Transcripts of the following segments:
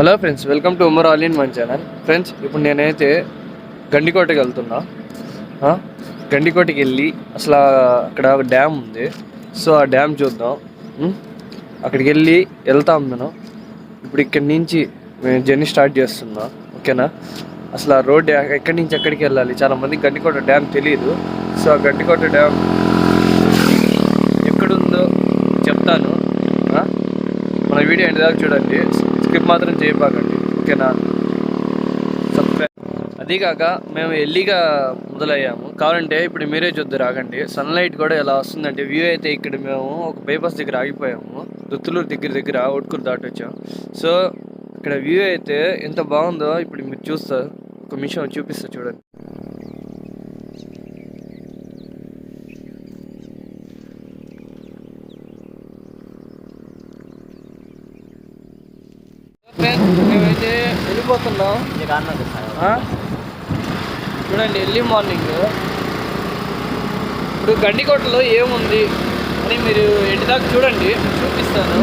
Hello friends, welcome to Umar all in one channel. Friends, ఇప్పుడు నేనైతే గండికోటకి వెళ్తున్నా. గండికోటకి వెళ్ళి అసలు అక్కడ ఒక డ్యామ్ ఉంది. సో ఆ డ్యామ్ చూద్దాం. అక్కడికి వెళ్తాం మనం. ఇప్పుడు ఇక్కడి నుంచి మేము జర్నీ స్టార్ట్ చేస్తున్నాం. ఓకేనా? అసలు ఆ రోడ్ ఎక్కడి నుంచి ఎక్కడికి వెళ్ళాలి, చాలామంది గండికోట డ్యామ్ తెలియదు. సో ఆ గండికోట డ్యామ్ ఎక్కడుందో చెప్తాను. మన వీడియో ఎండ్ దాకా చూడండి, స్కిప్ మాత్రం చేయబాకండి. ఓకేనా? సబ్స్క్రైబ్. అదీకాక మేము ఎర్లీగా మొదలయ్యాము. కావాలంటే ఇప్పుడు మీరే చూద్దరు, ఆగండి. సన్లైట్ కూడా ఎలా వస్తుందంటే వ్యూ అయితే ఇక్కడ మేము ఒక బైపాస్ దగ్గర ఆగిపోయాము. దుత్తులూరు దగ్గర ఒట్కూరు దాటి వచ్చాము. సో ఇక్కడ వ్యూ అయితే ఎంత బాగుందో ఇప్పుడు మీరు చూస్తారు. ఒక నిమిషం చూపిస్తా చూడండి. మేమైతే వెళ్ళిపోతున్నాం. చూడండి, ఎర్లీ మార్నింగ్. ఇప్పుడు గండికోటలో ఏముంది అని మీరు ఎండ్ దాకా చూడండి, చూపిస్తాను.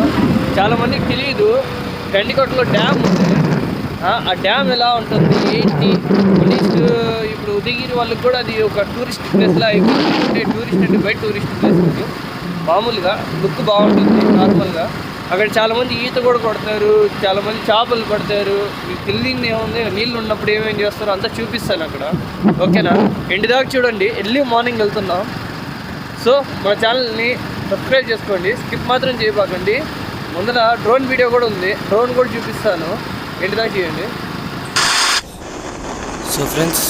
చాలామందికి తెలియదు, గండికోటలో డ్యామ్ ఉంది. ఆ డ్యామ్ ఎలా ఉంటుంది ఏంటి, అట్లీస్ట్ ఇప్పుడు ఉదయగిరి వాళ్ళకి కూడా అది ఒక టూరిస్ట్ ప్లేస్లా అయిపోతుంది. అంటే టూరిస్ట్ అంటే బయట టూరిస్ట్ ప్లేస్ ఉంది. మామూలుగా లుక్ బాగుంటుంది నార్మల్గా. అక్కడ చాలామంది ఈత కూడా కొడతారు, చాలామంది చేపలు పడతారు. మీకు తెలియదు ఏముంది, నీళ్ళు ఉన్నప్పుడు ఏమేం చేస్తారో అంతా చూపిస్తాను అక్కడ. ఓకేనా? ఎండ్ దాకా చూడండి. ఎర్లీ మార్నింగ్ వెళ్తున్నాం. సో మన ఛానల్ని సబ్స్క్రైబ్ చేసుకోండి, స్కిప్ మాత్రం చేయబాకండి. ముందర డ్రోన్ వీడియో కూడా ఉంది, డ్రోన్ కూడా చూపిస్తాను. ఎండ్ దాకా చేయండి. సో ఫ్రెండ్స్,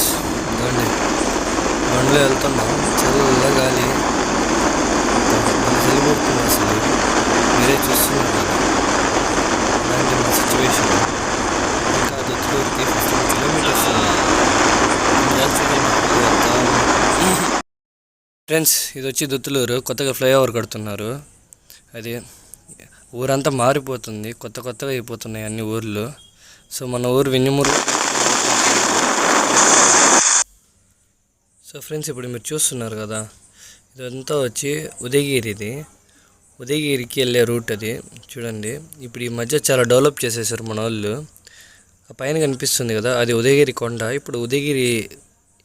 బండ్లో వెళ్తున్నాం. చల్ల గాలి చలిపోతుంది. అసలు మీరే చూస్తున్నారు కదా అలాంటి మా సిచ్యువేషన్. ఇంకా దుత్తులూరుకి 15 కిలోమీటర్స్ ఫ్రెండ్స్. ఇది వచ్చి దుత్తులూరు, కొత్తగా ఫ్లైఓవర్ కడుతున్నారు. అది ఊరంతా మారిపోతుంది, కొత్తగా అయిపోతున్నాయి అన్ని ఊర్లు. సో మన ఊరు వింజమూరు. సో ఫ్రెండ్స్, ఇప్పుడు మీరు చూస్తున్నారు కదా, ఇదంతా వచ్చి ఉదయగిరిది. ఉదయగిరికి వెళ్ళే రూట్ అది. చూడండి, ఇప్పుడు ఈ మధ్య చాలా డెవలప్ చేసేసారు మన వాళ్ళు. ఆ పైన కనిపిస్తుంది కదా, అది ఉదయగిరి కొండ. ఇప్పుడు ఉదయగిరి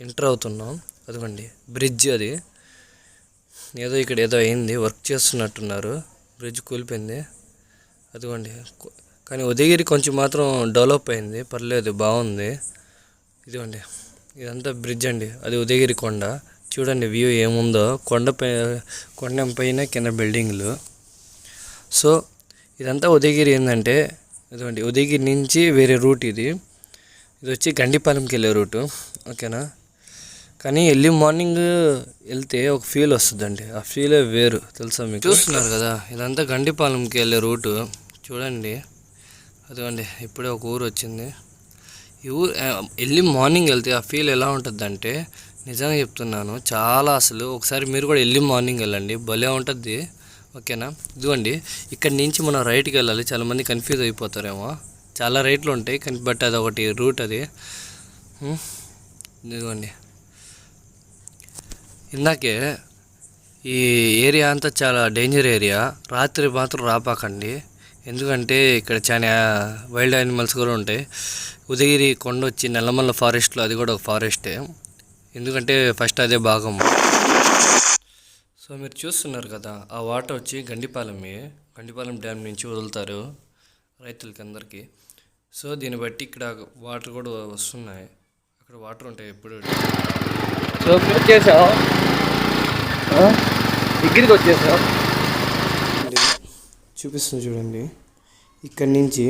ఎంటర్ అవుతున్నాం. అదిగోండి బ్రిడ్జ్. అది ఇక్కడ ఏదో అయింది, వర్క్ చేస్తున్నట్టున్నారు. బ్రిడ్జ్ కూలిపోయింది. అదిగోండి. కానీ ఉదయగిరి కొంచెం మాత్రం డెవలప్ అయింది, పర్లేదు, బాగుంది. ఇదిగోండి, ఇదంతా బ్రిడ్జ్ అండి. అది ఉదయగిరి కొండ. చూడండి వ్యూ ఏముందో, కొండ పైన కింద బిల్డింగ్లు. సో ఇదంతా ఉదయగిరి. ఏంటంటే ఇదిగోండి, ఉదయగిరి నుంచి వేరే రూట్ ఇది వచ్చి గండిపాలెంకి వెళ్ళే రూటు. ఓకేనా? కానీ ఎర్లీ మార్నింగ్ వెళ్తే ఒక ఫీల్ వస్తుందండి. ఆ ఫీలే వేరు, తెలుసా మీకు? చూస్తున్నారు కదా, ఇదంతా గండిపాలెంకి వెళ్ళే రూటు. చూడండి, అదిగోండి, ఇప్పుడే ఒక ఊరు వచ్చింది. ఈ ఊరు ఎర్లీ మార్నింగ్ వెళ్తే ఆ ఫీల్ ఎలా ఉంటుందంటే, నిజంగా చెప్తున్నాను, చాలా అసలు ఒకసారి మీరు కూడా ఎర్లీ మార్నింగ్ వెళ్ళండి, భలే ఉంటుంది. ఓకేనా? ఇదిగోండి, ఇక్కడి నుంచి మనం రైట్కి వెళ్ళాలి. చాలామంది కన్ఫ్యూజ్ అయిపోతారేమో, చాలా రైట్లు ఉంటాయి కానీ బట్ అది ఒకటి రూట్. అది ఇదిగోండి, ఇందాకే ఈ ఏరియా అంతా చాలా డేంజర్ ఏరియా. రాత్రి మాత్రం రాపాకండి, ఎందుకంటే ఇక్కడ చాలా వైల్డ్ యానిమల్స్ కూడా ఉంటాయి. ఉదయగిరి కొండ వచ్చి నల్లమల్ల ఫారెస్ట్లో, అది కూడా ఒక ఫారెస్టే. ఎందుకంటే ఫస్ట్ అదే భాగం. సో మీరు చూస్తున్నారు కదా, ఆ వాటర్ వచ్చి గండిపాలెం డ్యామ్ నుంచి వదులుతారు రైతులకి అందరికీ. సో దీన్ని బట్టి ఇక్కడ వాటర్ కూడా వస్తున్నాయి. అక్కడ వాటర్ ఉంటాయి ఎప్పుడు. సో వచ్చేసాం, దగ్గరికి వచ్చేసాం. చూపిస్తుంది చూడండి, ఇక్కడి నుంచి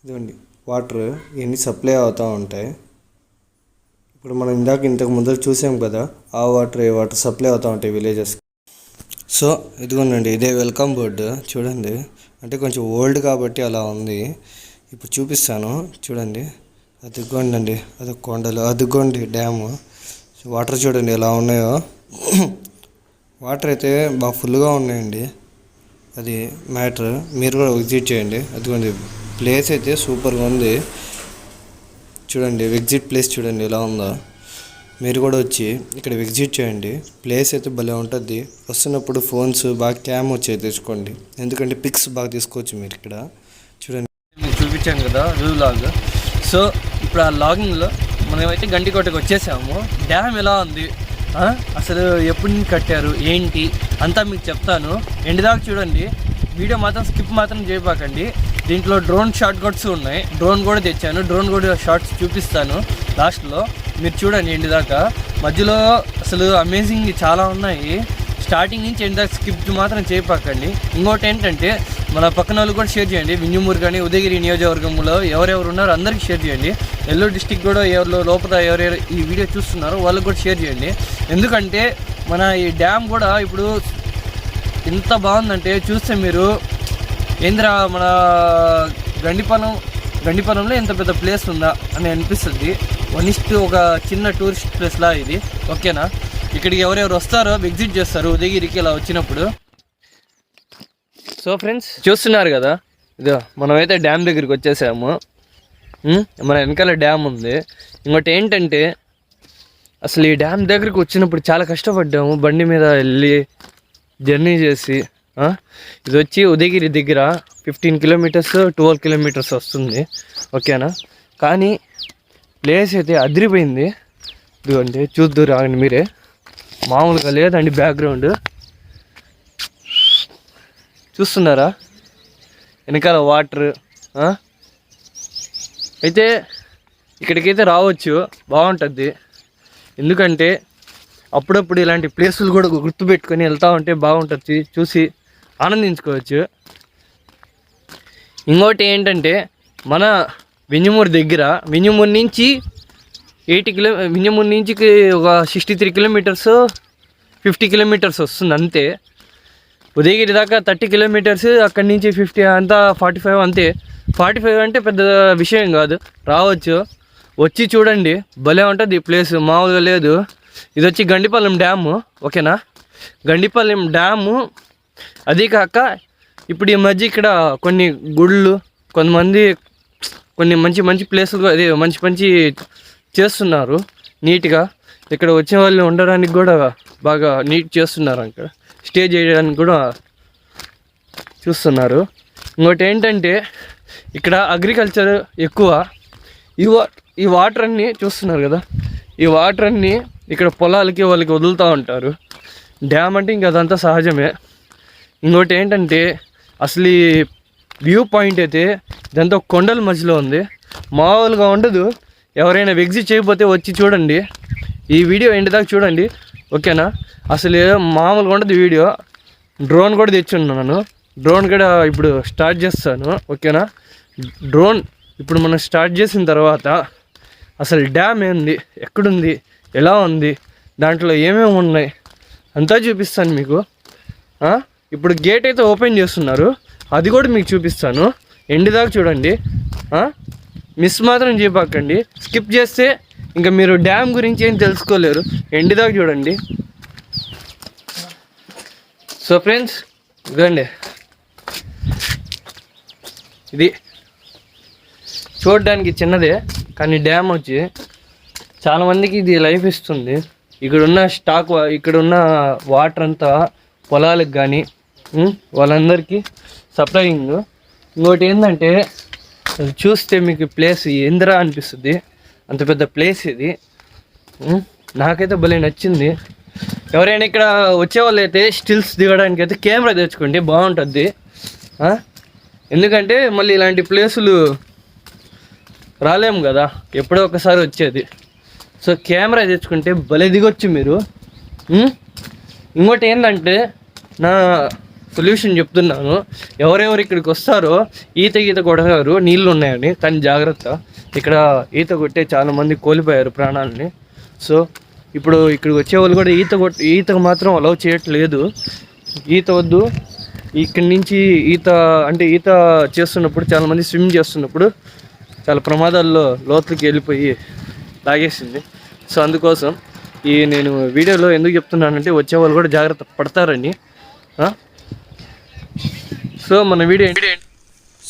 ఇదిగోండి వాటర్ ఇవన్నీ సప్లై అవుతూ ఉంటాయి. ఇప్పుడు మనం ఇంతకు ముందు చూసాం కదా, ఆ వాటర్, ఏ వాటర్ సప్లై అవుతూ ఉంటాయి విలేజెస్. సో ఇదిగోండి, ఇదే వెల్కమ్ బోర్డు. చూడండి, అంటే కొంచెం ఓల్డ్ కాబట్టి అలా ఉంది. ఇప్పుడు చూపిస్తాను చూడండి. అదిగోండి, అది కొండలు, అదిగోండి డ్యాము. వాటర్ చూడండి ఎలా ఉన్నాయో. వాటర్ అయితే బాగా ఫుల్గా ఉన్నాయండి. అది మ్యాటర్. మీరు కూడా విజిట్ చేయండి. అదిగోండి, ప్లేస్ అయితే సూపర్గా ఉంది. చూడండి, విజిట్ ప్లేస్ చూడండి ఎలా ఉందో. మీరు కూడా వచ్చి ఇక్కడ విజిట్ చేయండి. ప్లేస్ అయితే భలే ఉంటుంది. వస్తున్నప్పుడు ఫోన్స్ బాగా క్యామ్ వచ్చి తెచ్చుకోండి, ఎందుకంటే పిక్స్ బాగా తీసుకోవచ్చు మీరు ఇక్కడ. చూడండి, వచ్చాం కదా వ్యూ లాగ్. సో ఇప్పుడు ఆ లాగింగ్లో మనమైతే గండికోటకి వచ్చేసాము. డ్యామ్ ఎలా ఉంది, అసలు ఎప్పుడు నుంచి కట్టారు ఏంటి అంతా మీకు చెప్తాను. ఎండ్ దాకా చూడండి. వీడియో మాత్రం స్కిప్ మాత్రం చేయబాకండి. దీంట్లో డ్రోన్ షాట్ కట్స్ ఉన్నాయి. డ్రోన్ కూడా తెచ్చాను. డ్రోన్ కూడా షార్ట్స్ చూపిస్తాను లాస్ట్లో. మీరు చూడండి ఎండ్ దాకా. మధ్యలో అసలు అమేజింగ్ చాలా ఉన్నాయి. స్టార్టింగ్ నుంచి ఎండ్ దాకా స్కిప్ మాత్రం చేయపాకండి. ఇంకోటి ఏంటంటే మన పక్కన వాళ్ళు కూడా షేర్ చేయండి. వింజమూరు కానీ ఉదయగిరి నియోజకవర్గంలో ఎవరెవరు ఉన్నారో అందరికీ షేర్ చేయండి. నెల్లూరు డిస్టిక్ కూడా ఎవరు లోపల ఎవరెవరు ఈ వీడియో చూస్తున్నారో వాళ్ళకి కూడా షేర్ చేయండి. ఎందుకంటే మన ఈ డ్యామ్ కూడా ఇప్పుడు ఎంత బాగుందంటే చూస్తే మీరు ఏంద్రా మన గండిపాలెంలో ఎంత పెద్ద ప్లేస్ ఉందా అని అనిపిస్తుంది. ఒక చిన్న టూరిస్ట్ ప్లేస్లా ఇది. ఓకేనా, ఇక్కడికి ఎవరెవరు వస్తారో విజిట్ చేస్తారు ఉదయగిరికి ఇలా వచ్చినప్పుడు. సో ఫ్రెండ్స్ చూస్తున్నారు కదా, ఇదో మనమైతే డ్యామ్ దగ్గరికి వచ్చేసాము. మన వెనకాల డ్యామ్ ఉంది. ఇంకోటి ఏంటంటే అసలు ఈ డ్యామ్ దగ్గరికి వచ్చినప్పుడు చాలా కష్టపడ్డాము. బండి మీద వెళ్ళి జర్నీ చేసి. ఇది వచ్చి ఉదయగిరి దగ్గర 15 కిలోమీటర్స్ 12 కిలోమీటర్స్ వస్తుంది. ఓకేనా, కానీ ప్లేస్ అయితే అదిరిపోయింది. ఇదిగోండి చూద్దురు రాండి మీరే. మామూలుగా లేదండి బ్యాక్గ్రౌండ్ చూస్తున్నారా, వెనకాల వాటర్. అయితే ఇక్కడికైతే రావచ్చు, బాగుంటుంది. ఎందుకంటే అప్పుడప్పుడు ఇలాంటి ప్లేసులు కూడా గుర్తుపెట్టుకొని వెళ్తూ ఉంటే బాగుంటుంది, చూసి ఆనందించుకోవచ్చు. ఇంకోటి ఏంటంటే మన వింజమూరు దగ్గర వింజమూరు నుంచి వింజమూరు నుంచి ఒక 63 కిలోమీటర్స్ 50 కిలోమీటర్స్ వస్తుంది అంతే. ఉదయగిరి దాకా 30 కిలోమీటర్స్, అక్కడి నుంచి 50 అంతా 45 అంతే. 45 అంటే పెద్ద విషయం కాదు, రావచ్చు. వచ్చి చూడండి, భలే ఉంటుంది ఈ ప్లేస్, మామూలుగా లేదు. ఇది వచ్చి గండిపాలెం డ్యాము. ఓకేనా, గండిపాలెం డ్యాము. అది కాక ఇప్పుడు ఈ మధ్య ఇక్కడ కొన్ని గుళ్ళు, కొంతమంది కొన్ని మంచి ప్లేసులు అదే మంచి చేస్తున్నారు నీట్గా. ఇక్కడ వచ్చే వాళ్ళు ఉండడానికి కూడా బాగా నీట్ చేస్తున్నారు. అక్కడ స్టే చేయడానికి కూడా చూస్తున్నారు. ఇంకోటి ఏంటంటే ఇక్కడ అగ్రికల్చర్ ఎక్కువ. ఈ వాటర్ అన్నీ చూస్తున్నారు కదా, ఈ వాటర్ అన్నీ ఇక్కడ పొలాలకి వాళ్ళకి వదులుతూ ఉంటారు. డ్యామ్ అంటే ఇంక అదంతా సహజమే. ఇంకోటి ఏంటంటే అసలు ఈ వ్యూ పాయింట్ అయితే ఇదంతా కొండల మధ్యలో ఉంది, మామూలుగా ఉండదు. ఎవరైనా విజిట్ చేయకపోతే వచ్చి చూడండి, ఈ వీడియో ఎండ్ దాకా చూడండి. ఓకేనా, అసలు మామూలుగా ఉండదు వీడియో. డ్రోన్ కూడా తెచ్చున్నాను, డ్రోన్ కూడా ఇప్పుడు స్టార్ట్ చేస్తాను. ఓకేనా, డ్రోన్ ఇప్పుడు మనం స్టార్ట్ చేసిన తర్వాత అసలు డ్యామ్ ఏంది, ఎక్కడుంది, ఎలా ఉంది, దాంట్లో ఏమేమి ఉన్నాయి అంతా చూపిస్తాను మీకు. ఇప్పుడు గేట్ అయితే ఓపెన్ చేస్తున్నారు, అది కూడా మీకు చూపిస్తాను. ఎండ్ దాకా చూడండి, మిస్ మాత్రం చేయబాకండి. స్కిప్ చేస్తే ఇంకా మీరు డ్యామ్ గురించి ఏం తెలుసుకోలేరు. ఎండ్ దాకా చూడండి. సో ఫ్రెండ్స్ ఇదండి, ఇది చూడడానికి చిన్నదే కానీ డ్యామ్ వచ్చి చాలామందికి ఇది లైఫ్ ఇస్తుంది. ఇక్కడున్న వాటర్ అంతా పొలాలకు కానీ వాళ్ళందరికీ సప్లయింగ్. ఇంకోటి ఏంటంటే అది చూస్తే మీకు ప్లేస్ ఏందిరా అనిపిస్తుంది, అంత పెద్ద ప్లేస్ ఇది. నాకైతే భలే నచ్చింది. ఎవరైనా ఇక్కడ వచ్చేవాళ్ళు అయితే స్టిల్స్ దిగడానికి అయితే కెమెరా తెచ్చుకోండి, బాగుంటుంది. ఎందుకంటే మళ్ళీ ఇలాంటి ప్లేసులు రాలేము కదా, ఎప్పుడో ఒకసారి వచ్చేది. సో కెమెరా తెచ్చుకుంటే భలే దిగొచ్చు మీరు. ఇంకోటి ఏంటంటే నా సొల్యూషన్ చెప్తున్నాను, ఎవరెవరు ఇక్కడికి వస్తారో ఈత కొడతారు, నీళ్ళు ఉన్నాయని. కానీ జాగ్రత్త, ఇక్కడ ఈత కొట్టే చాలామంది కోల్పోయారు ప్రాణాలని. సో ఇప్పుడు ఇక్కడికి వచ్చేవాళ్ళు కూడా ఈతకు మాత్రం అలౌ చేయట్లేదు. ఈత వద్దు. ఇక్కడి నుంచి ఈత చేస్తున్నప్పుడు చాలామంది స్విమ్ చేస్తున్నప్పుడు చాలా ప్రమాదాల్లో లోతులకి వెళ్ళిపోయి లాగేసింది. సో అందుకోసం నేను వీడియోలో ఎందుకు చెప్తున్నానంటే వచ్చేవాళ్ళు కూడా జాగ్రత్త పడతారని. సో మన వీడియో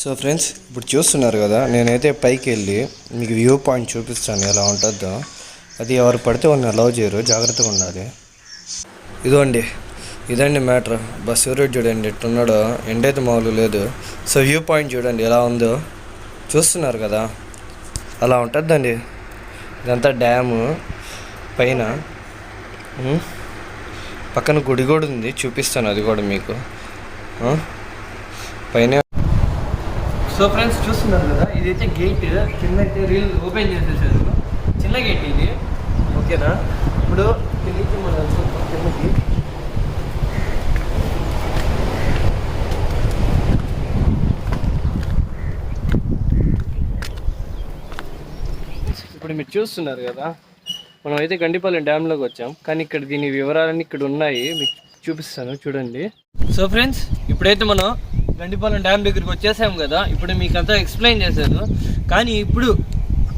సో ఫ్రెండ్స్ ఇప్పుడు చూస్తున్నారు కదా, నేనైతే పైకి వెళ్ళి మీకు వ్యూ పాయింట్ చూపిస్తాను ఎలా ఉంటుందో. అది ఎవరు పడితే వాళ్ళని అలౌ చేయరు, జాగ్రత్తగా ఉండాలి. ఇదండి మ్యాటర్. బస్ ఎవరు చూడండి ఎట్టున్నాడో, ఎండైతే మామూలు లేదు. సో వ్యూ పాయింట్ చూడండి ఎలా ఉందో, చూస్తున్నారు కదా, అలా ఉంటుందండి. ఇదంతా డ్యాము పైన. పక్కన గుడి కూడా ఉంది, చూపిస్తాను అది కూడా మీకు పైన. సో ఫ్రెండ్స్ చూస్తున్నారు కదా, ఇదైతే గేట్. కింద అయితే రీల్ ఓపెన్ చేసేసారు, చిన్న గేట్ ఇది. ఓకేనా, ఇప్పుడు కిందకి మనం వెళ్తున్నాం. కిందకి ఇప్పుడు మీరు చూస్తున్నారు కదా, మనం అయితే గండిపాలెం డ్యామ్లోకి వచ్చాం. కానీ ఇక్కడ దీని వివరాలన్నీ ఇక్కడ ఉన్నాయి, మీకు చూపిస్తాను చూడండి. సో ఫ్రెండ్స్, ఇప్పుడైతే మనం గండిపాలెం డ్యామ్ దగ్గరికి వచ్చేసాం కదా. ఇప్పుడు మీకు అంతా ఎక్స్ప్లెయిన్ చేశాను, కానీ ఇప్పుడు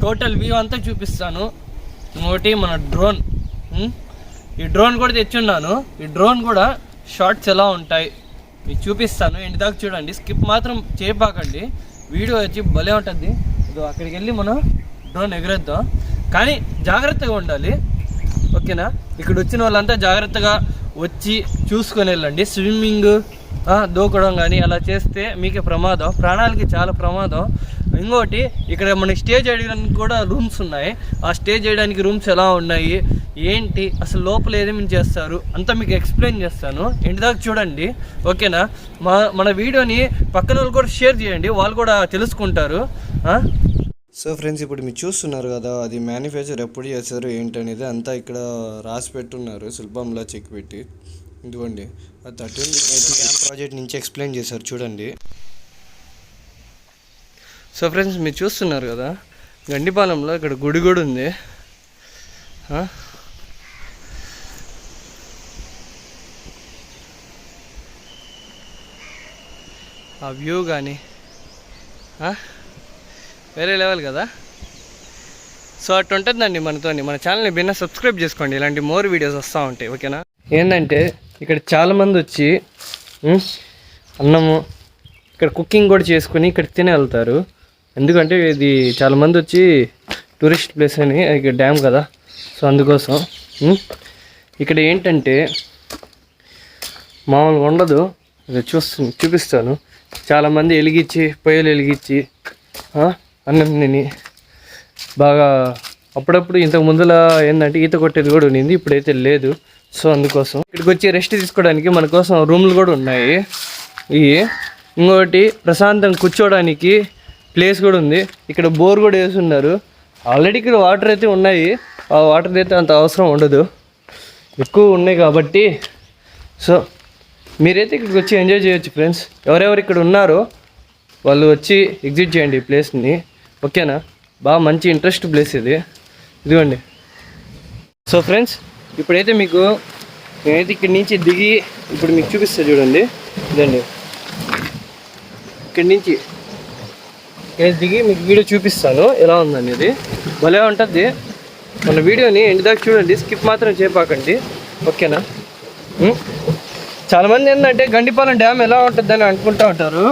టోటల్ వ్యూ అంతా చూపిస్తాను. ఇంకోటి మన డ్రోన్, ఈ డ్రోన్ కూడా తెచ్చున్నాను. ఈ డ్రోన్ కూడా షార్ట్స్ ఎలా ఉంటాయి మీకు చూపిస్తాను. ఎండ్ దాకా చూడండి, స్కిప్ మాత్రం చేయబాకండి. వీడియో వచ్చి భలే ఉంటుంది. అక్కడికి వెళ్ళి మనం డ్రోన్ ఎగరేద్దాం, కానీ జాగ్రత్తగా ఉండాలి. ఓకేనా, ఇక్కడ వచ్చిన వాళ్ళంతా జాగ్రత్తగా వచ్చి చూసుకొని వెళ్ళండి. స్విమ్మింగ్ దూకడం కానీ అలా చేస్తే మీకే ప్రమాదం, ప్రాణాలకి చాలా ప్రమాదం. ఇంకోటి, ఇక్కడ మనకి స్టే చేయడానికి కూడా రూమ్స్ ఉన్నాయి. ఆ స్టే చేయడానికి రూమ్స్ ఎలా ఉన్నాయి, ఏంటి, అసలు లోపల ఏదేమి చేస్తారు అంతా మీకు ఎక్స్ప్లెయిన్ చేస్తాను. ఎండ్ దాకా చూడండి. ఓకేనా, మన వీడియోని పక్కన వాళ్ళు కూడా షేర్ చేయండి, వాళ్ళు కూడా తెలుసుకుంటారు. సో ఫ్రెండ్స్, ఇప్పుడు మీరు చూస్తున్నారు కదా, అది మ్యానుఫ్యాక్చర్ ఎప్పుడు చేస్తారు ఏంటనేది అంతా ఇక్కడ రాసి పెట్టున్నారు, శిల్పంలో చెక్ పెట్టి. ఇదిగోండి, అది 13 ప్రాజెక్ట్ నుంచి ఎక్స్ప్లెయిన్ చేశారు చూడండి. సో ఫ్రెండ్స్, మీరు చూస్తున్నారు కదా, గండిపాలెంలో ఇక్కడ గుడి కూడా ఉంది. ఆ వ్యూ కానీ వేరే లెవెల్ కదా. సో అటు ఉంటుందండి మనతోని. మన ఛానల్ని బిన్న సబ్స్క్రైబ్ చేసుకోండి, ఇలాంటి మోర్ వీడియోస్ వస్తూ ఉంటాయి. ఓకేనా, ఏంటంటే ఇక్కడ చాలామంది వచ్చి అన్నము ఇక్కడ కుకింగ్ కూడా చేసుకుని ఇక్కడ తినే వెళ్తారు. ఎందుకంటే ఇది చాలామంది వచ్చి టూరిస్ట్ ప్లేస్ అని, ఇక్కడ డ్యామ్ కదా. సో అందుకోసం ఇక్కడ ఏంటంటే మామూలుగా ఉండదు. ఇది చూపిస్తాను. చాలామంది పొయ్యిలు వెలిగించి అన్నం తిని బాగా. అప్పుడప్పుడు ఇంతకు ముందులా ఏంటంటే ఈత కొట్టేది కూడా ఉండింది, ఇప్పుడైతే లేదు. సో అందుకోసం ఇక్కడికి వచ్చి రెస్ట్ తీసుకోవడానికి మన కోసం రూమ్లు కూడా ఉన్నాయి. ఇంకోటి ప్రశాంతంగా కూర్చోవడానికి ప్లేస్ కూడా ఉంది. ఇక్కడ బోర్ కూడా వేసి ఉన్నారు. ఆల్రెడీ ఇక్కడ వాటర్ అయితే ఉన్నాయి, ఆ వాటర్ అయితే అంత అవసరం ఉండదు, ఎక్కువ ఉన్నాయి కాబట్టి. సో మీరైతే ఇక్కడికి వచ్చి ఎంజాయ్ చేయొచ్చు ఫ్రెండ్స్. ఎవరెవరు ఇక్కడ ఉన్నారో వాళ్ళు వచ్చి ఎగ్జిట్ చేయండి ఈ ప్లేస్ని. ఓకేనా, బాగా మంచి ఇంట్రెస్ట్ ప్లేస్ ఇది. ఇదిగోండి. సో ఫ్రెండ్స్, ఇప్పుడైతే మీకు నేనైతే ఇక్కడి నుంచి దిగి ఇప్పుడు మీకు చూపిస్తాను చూడండి. ఇదండి, ఇక్కడి నుంచి దిగి మీకు వీడియో చూపిస్తాను ఎలా ఉందనేది. భలే ఉంటుంది. మన వీడియోని ఎండ్ దాకా చూడండి, స్కిప్ మాత్రం చేయపాకండి. ఓకేనా, చాలామంది ఏంటంటే గండిపాలెం డ్యామ్ ఎలా ఉంటుందని అనుకుంటూ ఉంటారు,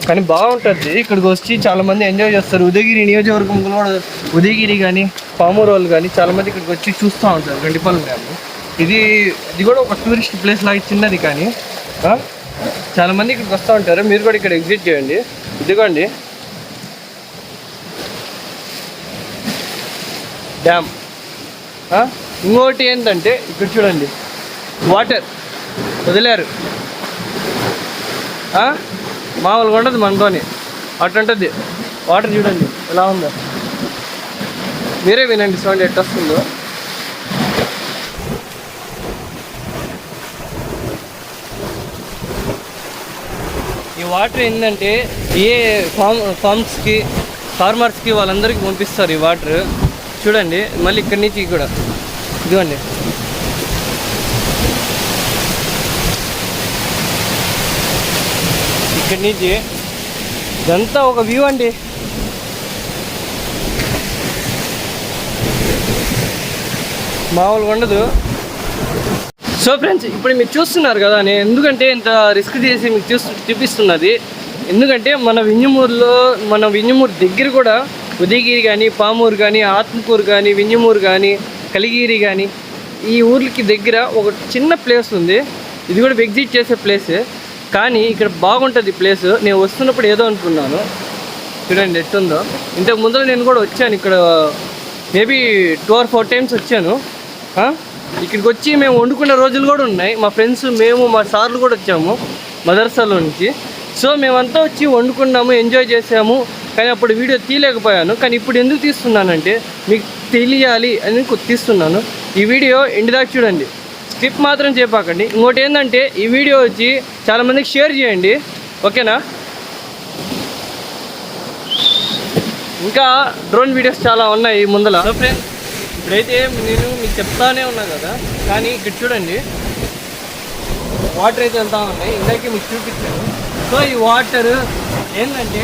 కానీ బాగుంటుంది. ఇక్కడికి వచ్చి చాలామంది ఎంజాయ్ చేస్తారు. ఉదయగిరి నియోజకవర్గంలో కూడా ఉదయగిరి కానీ పామూరు వాళ్ళు కానీ చాలామంది ఇక్కడికి వచ్చి చూస్తూ ఉంటారు గండిపాలెం డ్యామ్. ఇది కూడా ఒక టూరిస్ట్ ప్లేస్ లాగా చిన్నది, కానీ చాలామంది ఇక్కడికి వస్తూ ఉంటారు. మీరు కూడా ఇక్కడ ఎగ్జిట్ చేయండి. ఇదిగోండి డ్యామ్. ఇంకోటి ఏంటంటే ఇక్కడ చూడండి, వాటర్ వదిలేరు. మామూలుగా ఉండదు మనతోని, అటుంటుంది వాటర్. చూడండి ఎలా ఉందో, మీరే వినండి సౌండ్ ఎట్లా వస్తుందో. ఈ వాటర్ ఏంటంటే ఏ ఫార్మ్స్కి ఫార్మర్స్కి వాళ్ళందరికీ పంపిస్తారు ఈ వాటర్. చూడండి, మళ్ళీ ఇక్కడి నుంచి కూడా ఇదిగోండి. ఇక్కడి నుంచి ఇదంతా ఒక వ్యూ అండి. మామూలుగా ఉండదు. సో ఫ్రెండ్స్, ఇప్పుడు మీరు చూస్తున్నారు కదా, నేను ఎందుకంటే ఇంత రిస్క్ చేసి మీకు చూపిస్తున్నది, ఎందుకంటే మన వింజమూరు దగ్గర కూడా ఉదయగిరి కానీ పామూరు కానీ ఆత్మకూరు కానీ వింజమూరు కానీ కలిగిరి కానీ ఈ ఊర్లకి దగ్గర ఒక చిన్న ప్లేస్ ఉంది. ఇది కూడా ఎగ్జిట్ చేసే ప్లేస్, కానీ ఇక్కడ బాగుంటుంది ప్లేస్. నేను వస్తున్నప్పుడు ఏదో అనుకున్నాను, చూడండి ఎట్టుందో. ఇంతకు ముందర నేను కూడా వచ్చాను ఇక్కడ, మేబీ 2 or 4 times వచ్చాను. ఇక్కడికి వచ్చి మేము వండుకున్న రోజులు కూడా ఉన్నాయి. మా ఫ్రెండ్స్, మేము, మా సార్లు కూడా వచ్చాము మదర్సాలో నుంచి. సో మేమంతా వచ్చి వండుకున్నాము, ఎంజాయ్ చేసాము. కానీ అప్పుడు వీడియో తీయలేకపోయాను. కానీ ఇప్పుడు ఎందుకు తీస్తున్నానంటే మీకు తెలియాలి అని తీస్తున్నాను. ఈ వీడియో ఎండ్ దాకా చూడండి, స్కిప్ మాత్రం చేయపాకండి. ఇంకోటి ఏంటంటే ఈ వీడియో వచ్చి చాలామందికి షేర్ చేయండి, ఓకేనా? ఇంకా డ్రోన్ వీడియోస్ చాలా ఉన్నాయి ముందల. సో ఫ్రెండ్స్, ఇప్పుడైతే నేను మీకు చెప్తానే ఉన్నా కదా, కానీ ఇక్కడ చూడండి వాటర్ అయితే వెళ్తా ఉన్నాయి. ఇందాకే మీకు చూపించాను. సో ఈ వాటర్ ఏంటంటే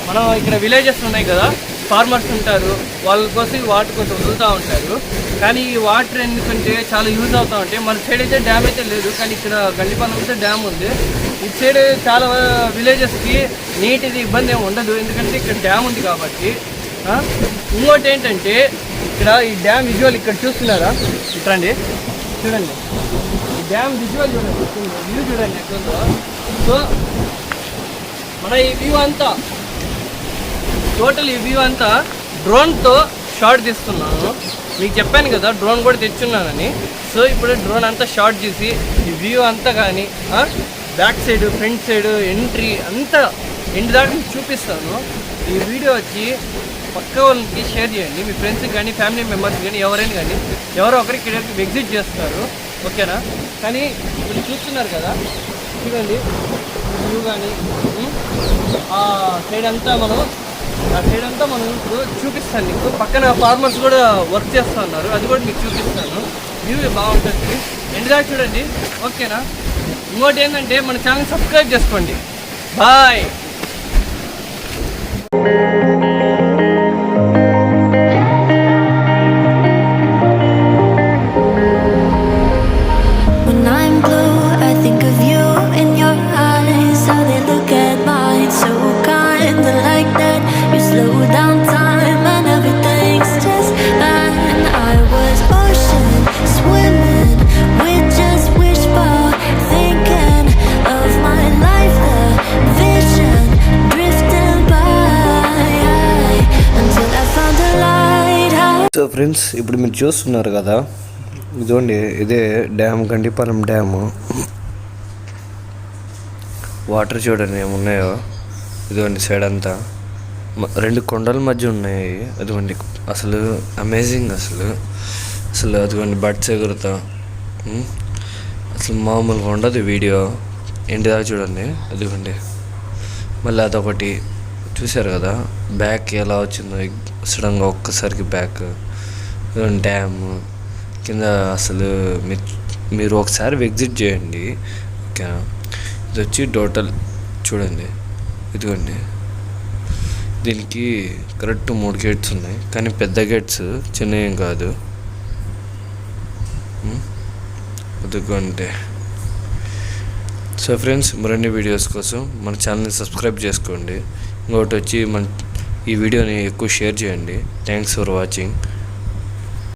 మనం ఇక్కడ విలేజెస్ ఉన్నాయి కదా, ఫార్మర్స్ ఉంటారు, వాళ్ళ కోసం ఈ వాటర్ కొంచెం వదులుతూ ఉంటారు. కానీ ఈ వాటర్ ఎందుకంటే చాలా యూజ్ అవుతూ ఉంటాయి. మన సైడ్ అయితే డ్యామ్ అయితే లేదు, కానీ ఇక్కడ గండిపాలెం అయితే డ్యామ్ ఉంది. ఇటు సైడ్ చాలా విలేజెస్కి నీటిది ఇబ్బంది ఏమి ఉండదు, ఎందుకంటే ఇక్కడ డ్యామ్ ఉంది కాబట్టి. ఇంకోటి ఏంటంటే ఇక్కడ ఈ డ్యామ్ విజువల్ ఇక్కడ చూస్తున్నారా, ఇట్రండి చూడండి, ఈ డ్యామ్ విజువల్ చూడండి, వ్యూ చూడండి ఎట్లుందో. సో మన ఈ వ్యూ అంతా, టోటల్ ఈ వ్యూ అంతా డ్రోన్తో షాట్ తీస్తున్నాను. మీకు చెప్పాను కదా డ్రోన్ కూడా తెచ్చున్నానని. సో ఇప్పుడు డ్రోన్ అంతా షాట్ చేసి ఈ వ్యూ అంతా కానీ back side, front side, entry అంతా ఎండ్ దాకా మీకు చూపిస్తాను. ఈ వీడియో వచ్చి పక్క వాళ్ళకి షేర్ చేయండి, మీ ఫ్రెండ్స్కి కానీ, ఫ్యామిలీ మెంబర్స్ కానీ, ఎవరైనా కానీ, ఎవరో ఒకరికి ఇక్కడికి విజిట్ చేస్తారు, ఓకేనా? కానీ ఇప్పుడు చూస్తున్నారు కదా, చూడండి వ్యూ కానీ ఆ సైడ్ అంతా మనం ఇప్పుడు చూపిస్తాను మీకు. పక్కన ఫార్మర్స్ కూడా వర్క్ చేస్తూ ఉన్నారు, అది కూడా మీకు చూపిస్తాను. వ్యూ బాగుంటుంది, ఎండ్ దాకా చూడండి, ఓకేనా? ఇంకోటి ఏంటంటే మన ఛానల్ సబ్స్క్రైబ్ చేసుకోండి. బాయ్. సో ఫ్రెండ్స్, ఇప్పుడు మీరు చూస్తున్నారు కదా, ఇదిగోండి ఇదే డ్యామ్, గండిపాలెం డ్యాము. వాటర్ చూడండి ఏమున్నాయో, ఇదిగోండి సైడ్ అంతా 2 కొండల మధ్య ఉన్నాయి. అదిగోండి అసలు అమేజింగ్, అసలు అదిగోండి బర్డ్స్ ఎగురుతా, అసలు మామూలుగా ఉండదు వీడియో. ఎండి దాకా చూడండి, అదిగోండి. మళ్ళీ అదొకటి చూశారు కదా, బ్యాక్ ఎలా వచ్చిందో సడన్గా ఒక్కసారికి బ్యాక్. డ్యామ్ కింద అసలు మీరు ఒకసారి విజిట్ చేయండి, ఓకేనా? ఇది వచ్చి టోటల్ చూడండి, ఇదిగోండి. దీనికి కరెక్ట్ 3 గేట్స్ ఉన్నాయి, కానీ పెద్ద గేట్స్, చిన్న ఏం కాదు. అదిగోండి. సో ఫ్రెండ్స్, మరిన్ని వీడియోస్ కోసం మన ఛానల్ని సబ్స్క్రైబ్ చేసుకోండి. ఇంకొకటి వచ్చి ఈ వీడియోని ఎక్కువ షేర్ చేయండి. Thanks for watching.